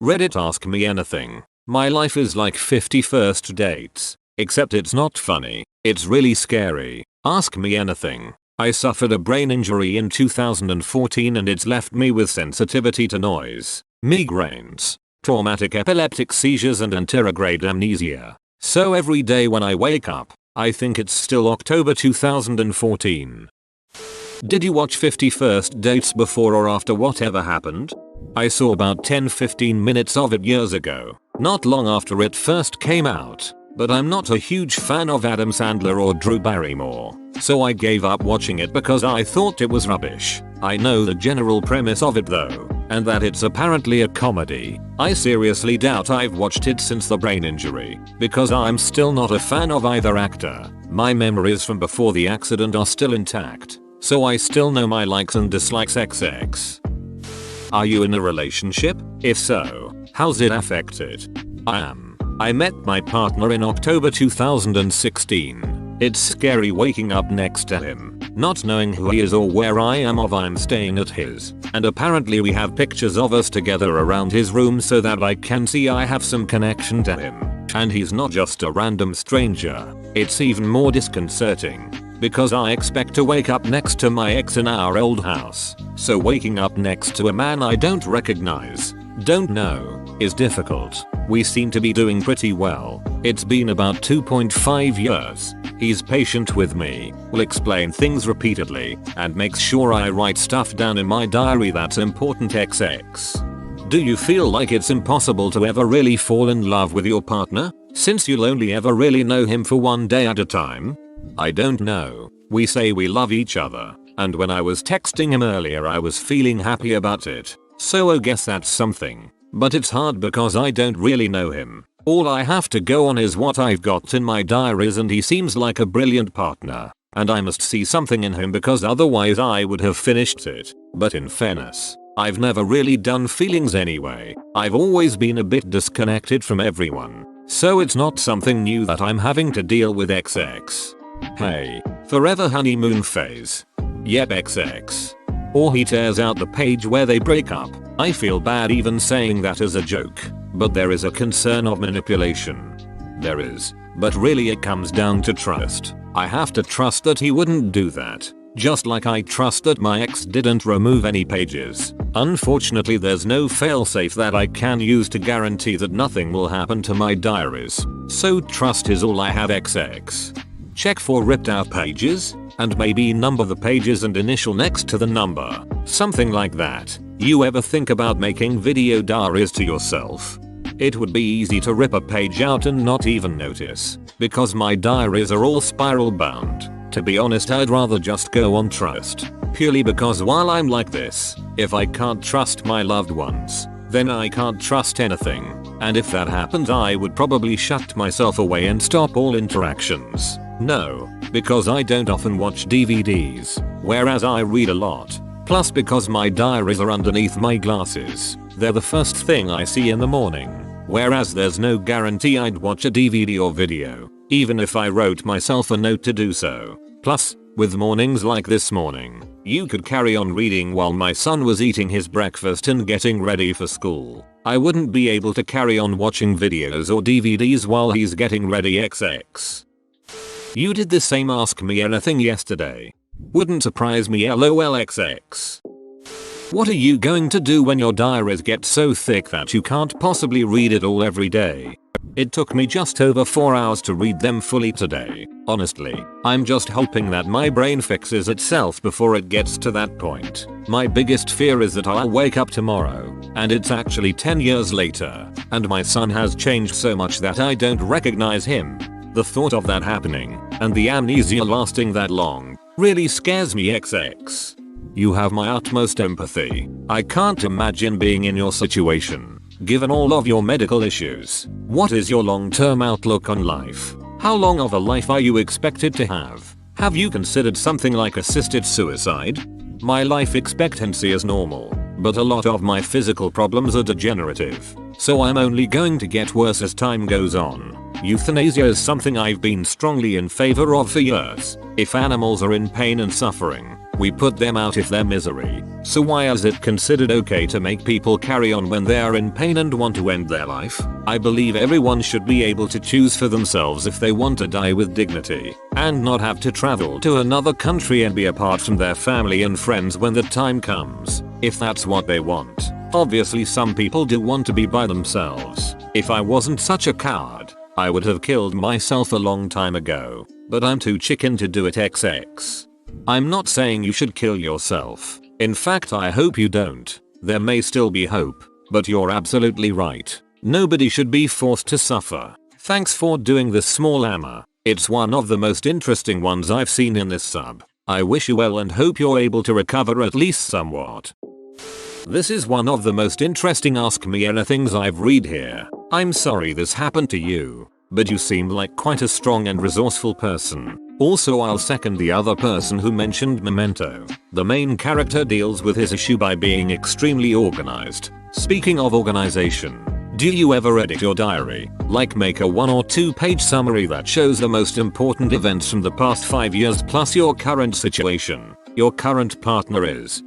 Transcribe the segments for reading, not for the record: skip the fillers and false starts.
Reddit Ask Me Anything. My life is like 51st dates. Except it's not funny. It's really scary. Ask me anything. I suffered a brain injury in 2014 and it's left me with sensitivity to noise, migraines, traumatic epileptic seizures and anterograde amnesia. So every day when I wake up, I think it's still October 2014. Did you watch 50 First Dates before or after whatever happened? I saw about 10-15 minutes of it years ago, not long after it first came out, but I'm not a huge fan of Adam Sandler or Drew Barrymore, so I gave up watching it because I thought it was rubbish. I know the general premise of it though, and that it's apparently a comedy. I seriously doubt I've watched it since the brain injury, because I'm still not a fan of either actor. My memories from before the accident are still intact, so I still know my likes and dislikes XX. Are you in a relationship? If so, how's it affected? I am. I met my partner in October 2016. It's scary waking up next to him, not knowing who he is or where I am or if I'm staying at his, and apparently we have pictures of us together around his room so that I can see I have some connection to him, and he's not just a random stranger. It's even more disconcerting, because I expect to wake up next to my ex in our old house, so waking up next to a man I don't recognize, don't know, is difficult. We seem to be doing pretty well. It's been about 2.5 years. He's patient with me, will explain things repeatedly, and makes sure I write stuff down in my diary that's important XX. Do you feel like it's impossible to ever really fall in love with your partner, since you'll only ever really know him for one day at a time? I don't know. We say we love each other, and when I was texting him earlier I was feeling happy about it, so I guess that's something. But it's hard because I don't really know him. All I have to go on is what I've got in my diaries, and he seems like a brilliant partner, and I must see something in him because otherwise I would have finished it. But in fairness, I've never really done feelings anyway. I've always been a bit disconnected from everyone, so it's not something new that I'm having to deal with XX. Hey, forever honeymoon phase. Yep XX. Or he tears out the page where they break up. I feel bad even saying that as a joke, but there is a concern of manipulation. There is, but really it comes down to trust. I have to trust that he wouldn't do that, just like I trust that my ex didn't remove any pages. Unfortunately there's no failsafe that I can use to guarantee that nothing will happen to my diaries, so trust is all I have XX. Check for ripped out pages, and maybe number the pages and initial next to the number, something like that. You ever think about making video diaries to yourself? It would be easy to rip a page out and not even notice, because my diaries are all spiral bound. To be honest, I'd rather just go on trust, purely because while I'm like this, if I can't trust my loved ones, then I can't trust anything, and if that happened I would probably shut myself away and stop all interactions. No, because I don't often watch DVDs, whereas I read a lot. Plus because my diaries are underneath my glasses, they're the first thing I see in the morning, whereas there's no guarantee I'd watch a DVD or video, even if I wrote myself a note to do so. Plus, with mornings like this morning, you could carry on reading while my son was eating his breakfast and getting ready for school. I wouldn't be able to carry on watching videos or DVDs while he's getting ready XX. You did the same Ask Me Anything yesterday. Wouldn't surprise me LOLXX. What are you going to do when your diaries get so thick that you can't possibly read it all every day? It took me just over 4 hours to read them fully today. Honestly, I'm just hoping that my brain fixes itself before it gets to that point. My biggest fear is that I'll wake up tomorrow, and it's actually 10 years later, and my son has changed so much that I don't recognize him. The thought of that happening, and the amnesia lasting that long, really scares me XX. You have my utmost empathy. I can't imagine being in your situation, given all of your medical issues. What is your long-term outlook on life? How long of a life are you expected to have? Have you considered something like assisted suicide? My life expectancy is normal, but a lot of my physical problems are degenerative, so I'm only going to get worse as time goes on. Euthanasia is something I've been strongly in favor of for years. If animals are in pain and suffering, We put them out if they're misery. So why is it considered okay to make people carry on when they are in pain and want to end their life? I believe everyone should be able to choose for themselves if they want to die with dignity and not have to travel to another country and be apart from their family and friends when the time comes, if that's what they want. Obviously some people do want to be by themselves. If I wasn't such a coward, I would have killed myself a long time ago, but I'm too chicken to do it XX. I'm not saying you should kill yourself. In fact, I hope you don't. There may still be hope, but you're absolutely right. Nobody should be forced to suffer. Thanks for doing this, small Amma. It's one of the most interesting ones I've seen in this sub. I wish you well and hope you're able to recover at least somewhat. This is one of the most interesting Ask Me Anythings I've read here. I'm sorry this happened to you, but you seem like quite a strong and resourceful person. Also, I'll second the other person who mentioned Memento. The main character deals with his issue by being extremely organized. Speaking of organization, do you ever edit your diary? Like make a 1 or 2 page summary that shows the most important events from the past 5 years plus your current situation. Your current partner is ?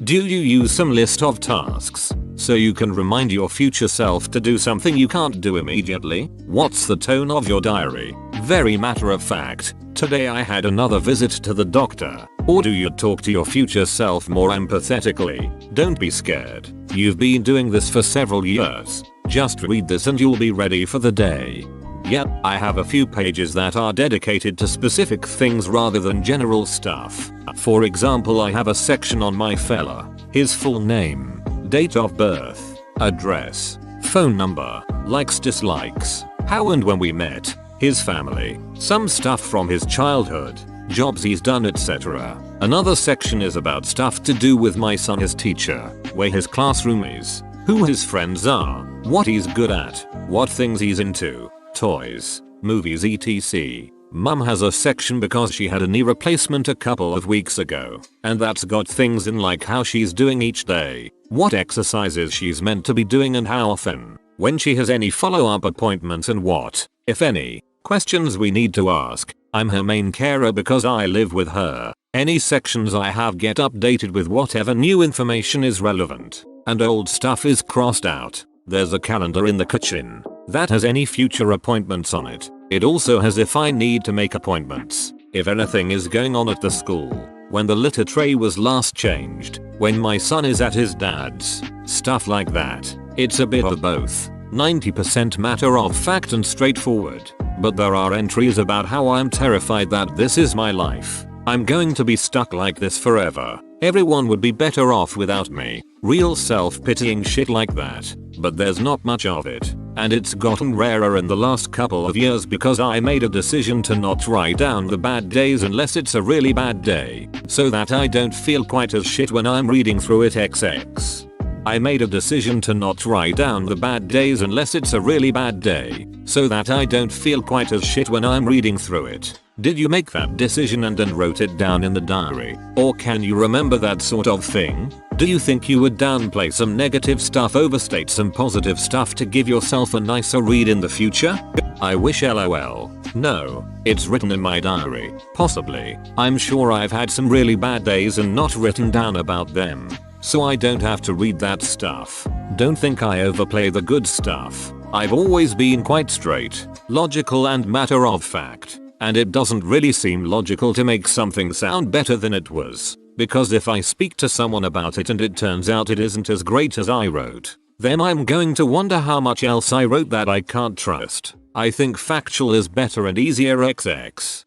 Do you use some list of tasks so you can remind your future self to do something you can't do immediately? What's the tone of your diary? Very matter of fact, today I had another visit to the doctor. Or do you talk to your future self more empathetically? Don't be scared. You've been doing this for several years. Just read this and you'll be ready for the day. Yep, I have a few pages that are dedicated to specific things rather than general stuff. For example, I have a section on my fella, his full name, date of birth, address, phone number, likes dislikes, how and when we met, his family, some stuff from his childhood, jobs he's done, etc. Another section is about stuff to do with my son, his teacher, where his classroom is, who his friends are, what he's good at, what things he's into, toys, movies, etc. Mum has a section because she had a knee replacement a couple of weeks ago, and that's got things in like how she's doing each day, what exercises she's meant to be doing and how often, when she has any follow-up appointments and what, if any, questions we need to ask. I'm her main carer because I live with her. Any sections I have get updated with whatever new information is relevant, and old stuff is crossed out. There's a calendar in the kitchen that has any future appointments on it. It also has if I need to make appointments, if anything is going on at the school, when the litter tray was last changed, when my son is at his dad's, stuff like that. It's a bit of both. 90% matter of fact and straightforward, but there are entries about how I'm terrified that this is my life. I'm going to be stuck like this forever. Everyone would be better off without me. Real self-pitying shit like that. But there's not much of it. And it's gotten rarer in the last couple of years because I made a decision to not write down the bad days unless it's a really bad day, so that I don't feel quite as shit when I'm reading through it XX. I made a decision to not write down the bad days unless it's a really bad day, so that I don't feel quite as shit when I'm reading through it. Did you make that decision and then wrote it down in the diary? Or can you remember that sort of thing? Do you think you would downplay some negative stuff, overstate some positive stuff to give yourself a nicer read in the future? I wish LOL. No, it's written in my diary. Possibly. I'm sure I've had some really bad days and not written down about them, so I don't have to read that stuff. Don't think I overplay the good stuff. I've always been quite straight, logical and matter of fact. And it doesn't really seem logical to make something sound better than it was. Because if I speak to someone about it and it turns out it isn't as great as I wrote, then I'm going to wonder how much else I wrote that I can't trust. I think factual is better and easier XX.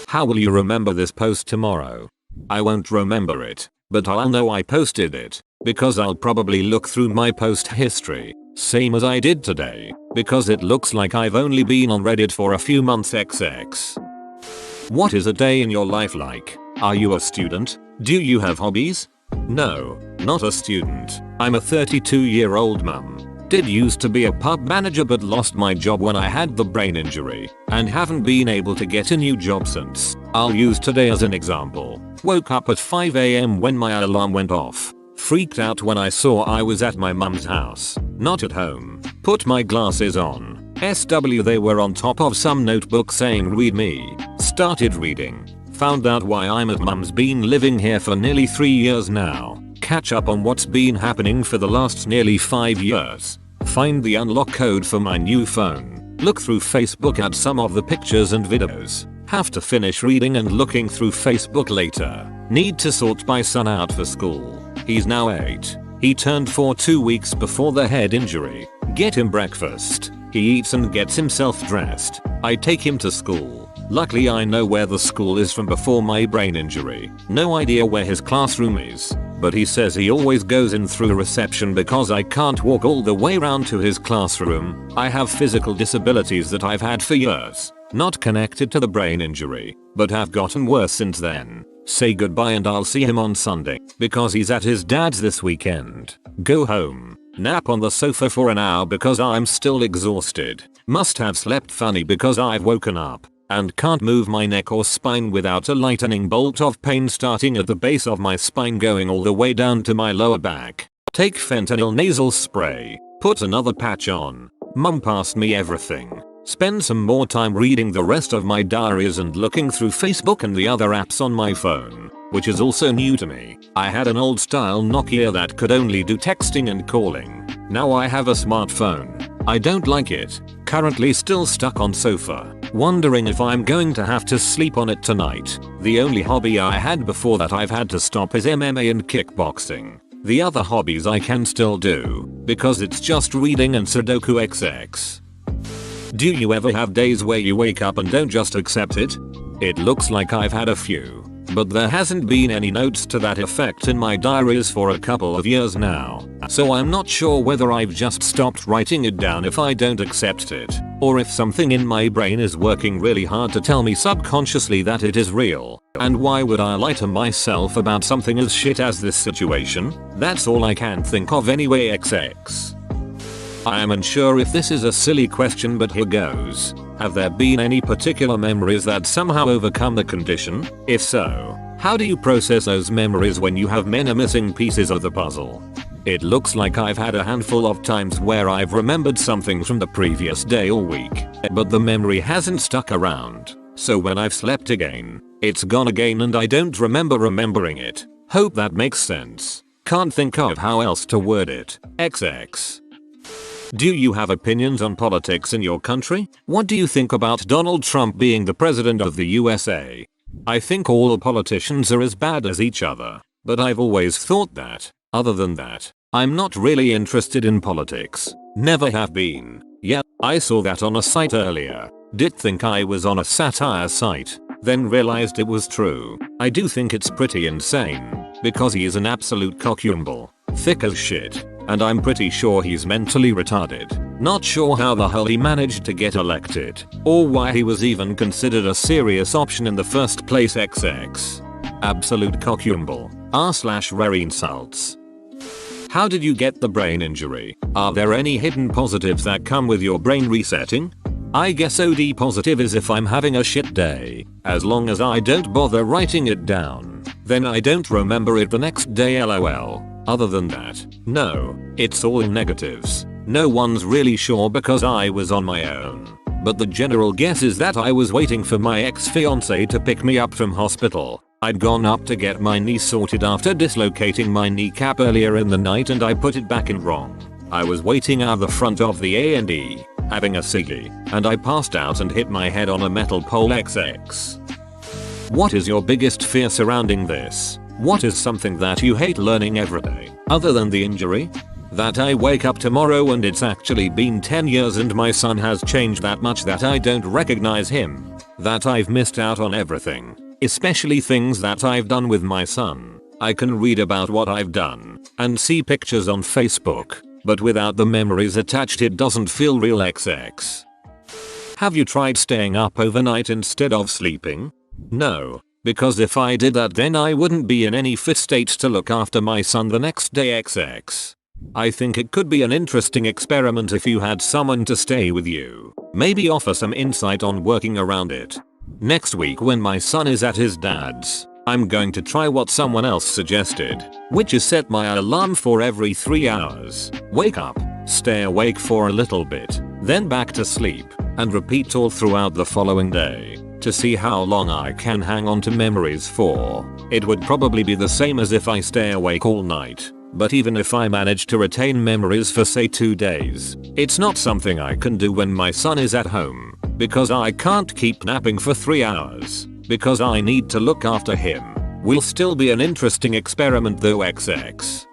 How will you remember this post tomorrow? I won't remember it, but I'll know I posted it, because I'll probably look through my post history, same as I did today, because it looks like I've only been on Reddit for a few months XX. What is a day in your life like? Are you a student? Do you have hobbies? No, not a student. I'm a 32-year-old mum. Did used to be a pub manager but lost my job when I had the brain injury, and haven't been able to get a new job since. I'll use today as an example. Woke up at 5 AM when my alarm went off. Freaked out when I saw I was at my mum's house, not at home. Put my glasses on. SW, they were on top of some notebook saying read me. Started reading. Found out why I'm at mum's, been living here for nearly 3 years now. Catch up on what's been happening for the last nearly 5 years. Find the unlock code for my new phone. Look through Facebook at some of the pictures and videos. Have to finish reading and looking through Facebook later. Need to sort my son out for school. He's now 8. He turned 4 2 weeks before the head injury. Get him breakfast. He eats and gets himself dressed. I take him to school. Luckily I know where the school is from before my brain injury. No idea where his classroom is, but he says he always goes in through reception because I can't walk all the way round to his classroom. I have physical disabilities that I've had for years, not connected to the brain injury, but have gotten worse since then. Say goodbye and I'll see him on Sunday because he's at his dad's this weekend. Go home. Nap on the sofa for an hour because I'm still exhausted. Must have slept funny because I've woken up and can't move my neck or spine without a lightning bolt of pain starting at the base of my spine going all the way down to my lower back. Take fentanyl nasal spray. Put another patch on. Mum passed me everything. Spend some more time reading the rest of my diaries and looking through Facebook and the other apps on my phone, which is also new to me. I had an old style Nokia that could only do texting and calling. Now I have a smartphone. I don't like it. Currently still stuck on sofa. Wondering if I'm going to have to sleep on it tonight. The only hobby I had before that I've had to stop is MMA and kickboxing. The other hobbies I can still do, because it's just reading and Sudoku XX. Do you ever have days where you wake up and don't just accept it? It looks like I've had a few, but there hasn't been any notes to that effect in my diaries for a couple of years now. So I'm not sure whether I've just stopped writing it down if I don't accept it, or if something in my brain is working really hard to tell me subconsciously that it is real. And why would I lie to myself about something as shit as this situation? That's all I can think of anyway XX. I am unsure if this is a silly question, but here goes. Have there been any particular memories that somehow overcome the condition? If so, how do you process those memories when you have many missing pieces of the puzzle? It looks like I've had a handful of times where I've remembered something from the previous day or week, but the memory hasn't stuck around. So when I've slept again, it's gone again and I don't remember remembering it. Hope that makes sense. Can't think of how else to word it. XX. Do you have opinions on politics in your country? What do you think about Donald Trump being the president of the USA? I think all politicians are as bad as each other, but I've always thought that. Other than that, I'm not really interested in politics. Never have been. Yeah, I saw that on a site earlier. Did think I was on a satire site, then realized it was true. I do think it's pretty insane, because he is an absolute cockumble. Thick as shit. And I'm pretty sure he's mentally retarded. Not sure how the hell he managed to get elected, or why he was even considered a serious option in the first place XX. Absolute cockumble. r/rare insults. How did you get the brain injury? Are there any hidden positives that come with your brain resetting? I guess OD positive is if I'm having a shit day. As long as I don't bother writing it down, then I don't remember it the next day lol. Other than that, no, it's all negatives. No one's really sure because I was on my own. But the general guess is that I was waiting for my ex-fiance to pick me up from hospital. I'd gone up to get my knee sorted after dislocating my kneecap earlier in the night and I put it back in wrong. I was waiting out the front of the A&E, having a ciggy, and I passed out and hit my head on a metal pole XX. What is your biggest fear surrounding this? What is something that you hate learning every day, other than the injury? That I wake up tomorrow and it's actually been 10 years and my son has changed that much that I don't recognize him. That I've missed out on everything, especially things that I've done with my son. I can read about what I've done and see pictures on Facebook, but without the memories attached it doesn't feel real XX. Have you tried staying up overnight instead of sleeping? No. Because if I did that then I wouldn't be in any fit state to look after my son the next day XX. I think it could be an interesting experiment if you had someone to stay with you. Maybe offer some insight on working around it. Next week when my son is at his dad's, I'm going to try what someone else suggested, which is set my alarm for every 3 hours. Wake up, stay awake for a little bit, then back to sleep, and repeat all throughout the following day. to see how long I can hang on to memories for. It would probably be the same as if I stay awake all night. But even if I manage to retain memories for say 2 days, it's not something I can do when my son is at home, because I can't keep napping for 3 hours, because I need to look after him. Will still be an interesting experiment though XX.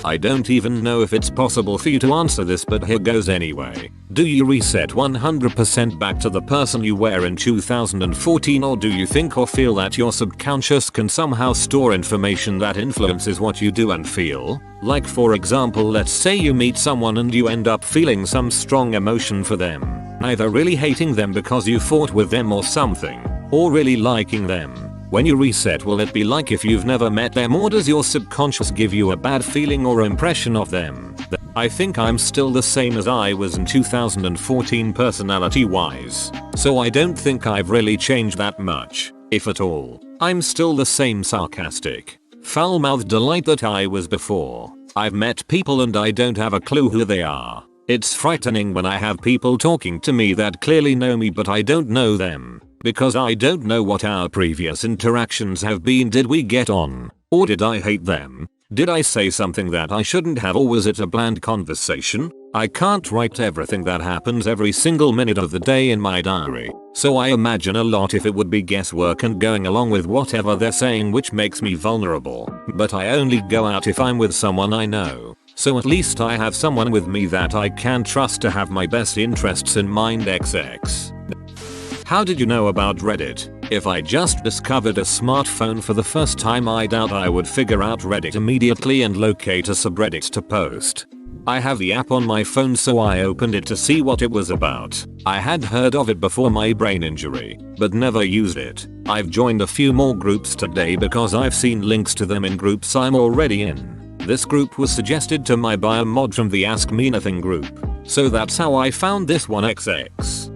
I don't even know if it's possible for you to answer this, but here goes anyway. Do you reset 100% back to the person you were in 2014, or do you think or feel that your subconscious can somehow store information that influences what you do and feel? Like for example, let's say you meet someone and you end up feeling some strong emotion for them, either really hating them because you fought with them or something, or really liking them. When you reset, will it be like if you've never met them, or does your subconscious give you a bad feeling or impression of them? I think I'm still the same as I was in 2014 personality wise, so I don't think I've really changed that much, if at all. I'm still the same sarcastic, foul-mouthed delight that I was before. I've met people and I don't have a clue who they are. It's frightening when I have people talking to me that clearly know me but I don't know them, because I don't know what our previous interactions have been. Did we get on? Or did I hate them? Did I say something that I shouldn't have, or was it a bland conversation? I can't write everything that happens every single minute of the day in my diary, so I imagine a lot if it would be guesswork and going along with whatever they're saying, which makes me vulnerable. But I only go out if I'm with someone I know, so at least I have someone with me that I can trust to have my best interests in mind XX. How did you know about Reddit? If I just discovered a smartphone for the first time, I doubt I would figure out Reddit immediately and locate a subreddit to post. I have the app on my phone, so I opened it to see what it was about. I had heard of it before my brain injury, but never used it. I've joined a few more groups today because I've seen links to them in groups I'm already in. This group was suggested to my bio mod from the Ask Me Nothing group, so that's how I found this one XX.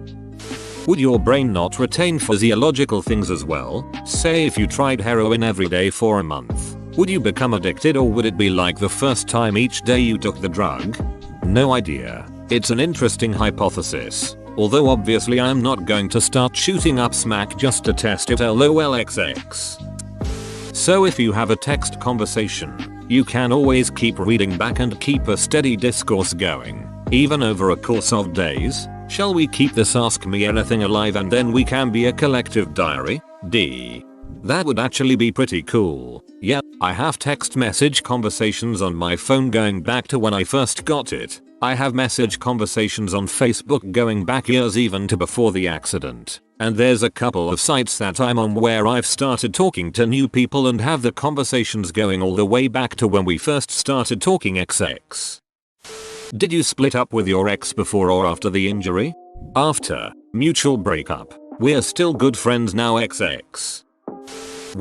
Would your brain not retain physiological things as well? Say if you tried heroin every day for a month, would you become addicted, or would it be like the first time each day you took the drug? No idea. It's an interesting hypothesis, although obviously I'm not going to start shooting up smack just to test it LOLXX. So if you have a text conversation, you can always keep reading back and keep a steady discourse going, even over a course of days. Shall we keep this Ask Me Anything alive and then we can be a collective diary? D. That would actually be pretty cool. Yeah, I have text message conversations on my phone going back to when I first got it. I have message conversations on Facebook going back years, even to before the accident. And there's a couple of sites that I'm on where I've started talking to new people and have the conversations going all the way back to when we first started talking XX. Did you split up with your ex before or after the injury? After. Mutual breakup. We're still good friends now XX.